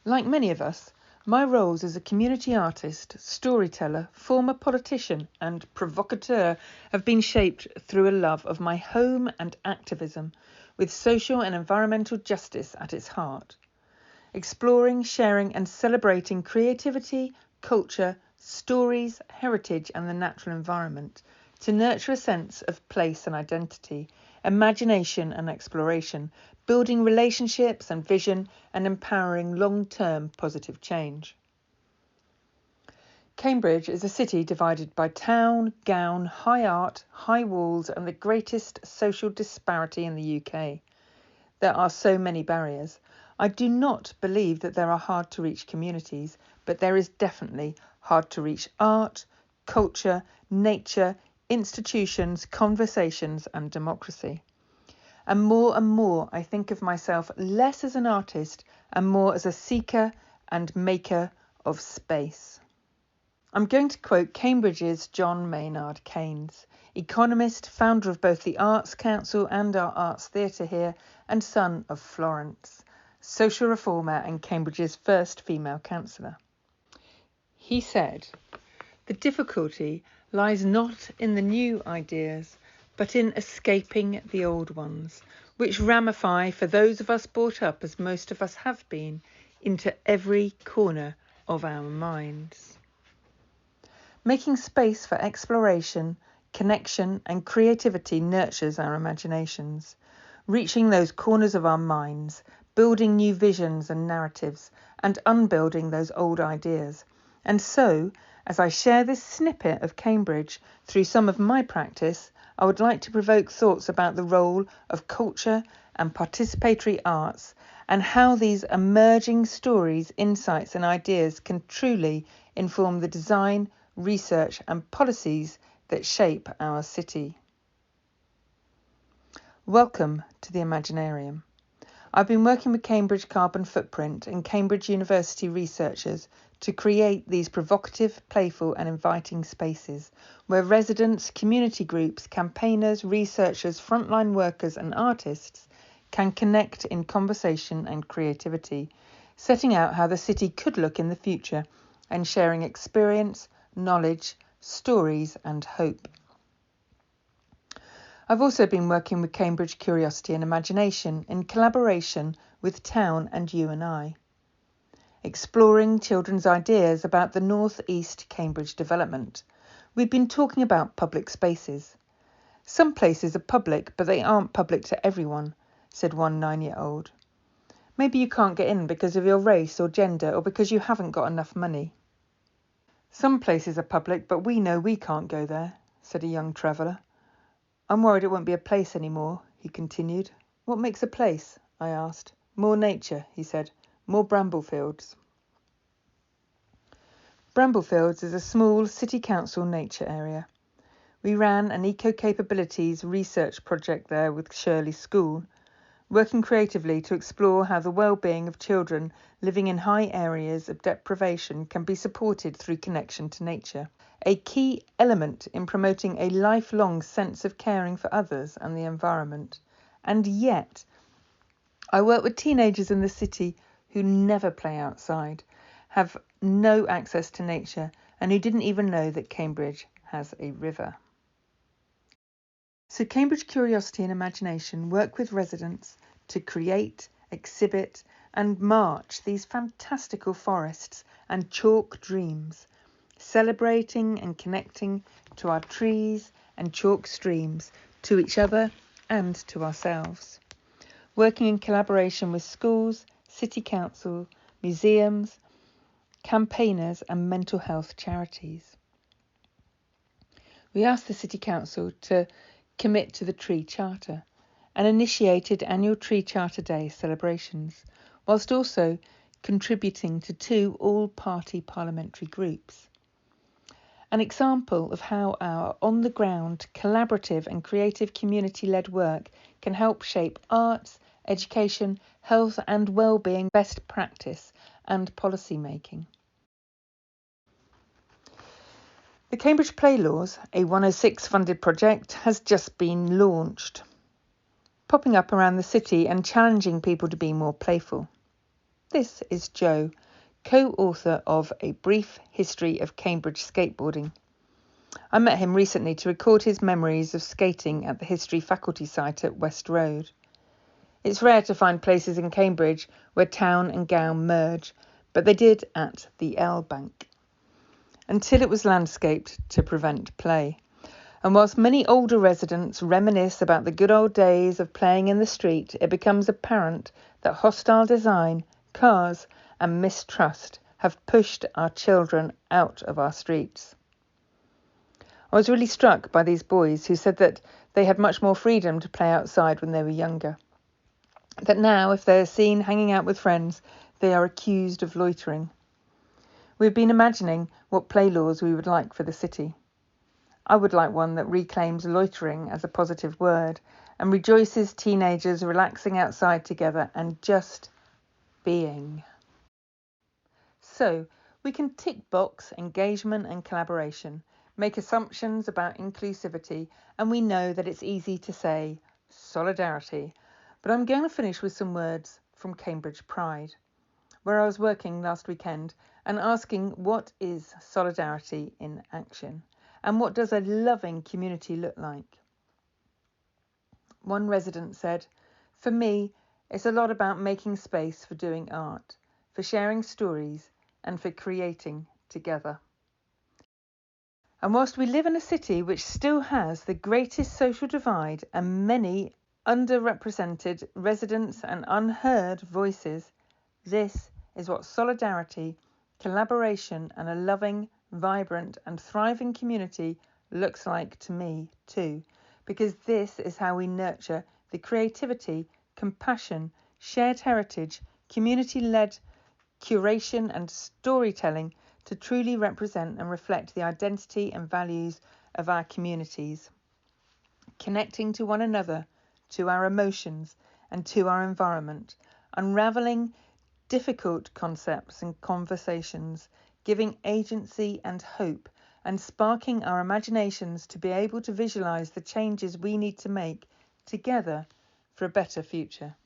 Like many of us, my roles as a community artist, storyteller, former politician and provocateur have been shaped through a love of my home and activism, with social and environmental justice at its heart. Exploring, sharing and celebrating creativity, culture, stories, heritage and the natural environment to nurture a sense of place and identity, imagination and exploration, building relationships and vision and empowering long-term positive change. Cambridge is a city divided by town, gown, high art, high walls and the greatest social disparity in the UK. There are so many barriers. I do not believe that there are hard-to-reach communities, but there is definitely hard-to-reach art, culture, nature, institutions, conversations and democracy. And more I think of myself less as an artist and more as a seeker and maker of space. I'm going to quote Cambridge's John Maynard Keynes, economist, founder of both the Arts Council and our Arts Theatre here, and son of Florence, social reformer and Cambridge's first female councillor. He said, "The difficulty lies not in the new ideas, but in escaping the old ones, which ramify for those of us brought up, as most of us have been, into every corner of our minds." Making space for exploration, connection and creativity nurtures our imaginations, reaching those corners of our minds, building new visions and narratives, and unbuilding those old ideas. And so, as I share this snippet of Cambridge through some of my practice, I would like to provoke thoughts about the role of culture and participatory arts and how these emerging stories, insights and ideas can truly inform the design, research and policies that shape our city. Welcome to the Imaginarium. I've been working with Cambridge Carbon Footprint and Cambridge University researchers to create these provocative, playful and inviting spaces where residents, community groups, campaigners, researchers, frontline workers and artists can connect in conversation and creativity, setting out how the city could look in the future and sharing experience, knowledge, stories and hope. I've also been working with Cambridge Curiosity and Imagination in collaboration with Town and You and I, exploring children's ideas about the North East Cambridge development. We've been talking about public spaces. Some places are public, but they aren't public to everyone, said one 9-year-old. Maybe you can't get in because of your race or gender or because you haven't got enough money. Some places are public, but we know we can't go there, said a young traveller. I'm worried it won't be a place anymore, he continued. What makes a place? I asked. More nature, he said. More Bramblefields. Bramblefields is a small city council nature area. We ran an eco-capabilities research project there with Shirley School, working creatively to explore how the well-being of children living in high areas of deprivation can be supported through connection to nature, a key element in promoting a lifelong sense of caring for others and the environment. And yet, I work with teenagers in the city who never play outside, have no access to nature, and who didn't even know that Cambridge has a river. So Cambridge Curiosity and Imagination work with residents to create, exhibit and march these fantastical forests and chalk dreams, celebrating and connecting to our trees and chalk streams, to each other and to ourselves. Working in collaboration with schools, city council, museums, campaigners and mental health charities. We asked the City Council to commit to the Tree Charter and initiated annual Tree Charter Day celebrations, whilst also contributing to 2 all-party parliamentary groups. An example of how our on-the-ground, collaborative and creative community-led work can help shape arts, education, health and well-being best practice and policy making. The Cambridge Playlaws, a 106 funded project, has just been launched, popping up around the city and challenging people to be more playful. This is Joe, co-author of A Brief History of Cambridge Skateboarding. I met him recently to record his memories of skating at the History Faculty site at West Road. It's rare to find places in Cambridge where town and gown merge, but they did at the L Bank, until it was landscaped to prevent play. And whilst many older residents reminisce about the good old days of playing in the street, it becomes apparent that hostile design, cars and mistrust have pushed our children out of our streets. I was really struck by these boys who said that they had much more freedom to play outside when they were younger. That now, if they are seen hanging out with friends, they are accused of loitering. We've been imagining what Playlaws we would like for the city. I would like one that reclaims loitering as a positive word and rejoices teenagers relaxing outside together and just being. So, we can tick box engagement and collaboration, make assumptions about inclusivity, and we know that it's easy to say solidarity. But I'm going to finish with some words from Cambridge Pride, where I was working last weekend and asking what is solidarity in action and what does a loving community look like. One resident said, "For me, it's a lot about making space for doing art, for sharing stories and for creating together." And whilst we live in a city which still has the greatest social divide and many underrepresented residents and unheard voices, this is what solidarity, collaboration and a loving, vibrant and thriving community looks like to me too, because this is how we nurture the creativity, compassion, shared heritage, community-led curation and storytelling to truly represent and reflect the identity and values of our communities, connecting to one another, to our emotions and to our environment, unravelling difficult concepts and conversations, giving agency and hope, and sparking our imaginations to be able to visualise the changes we need to make together for a better future.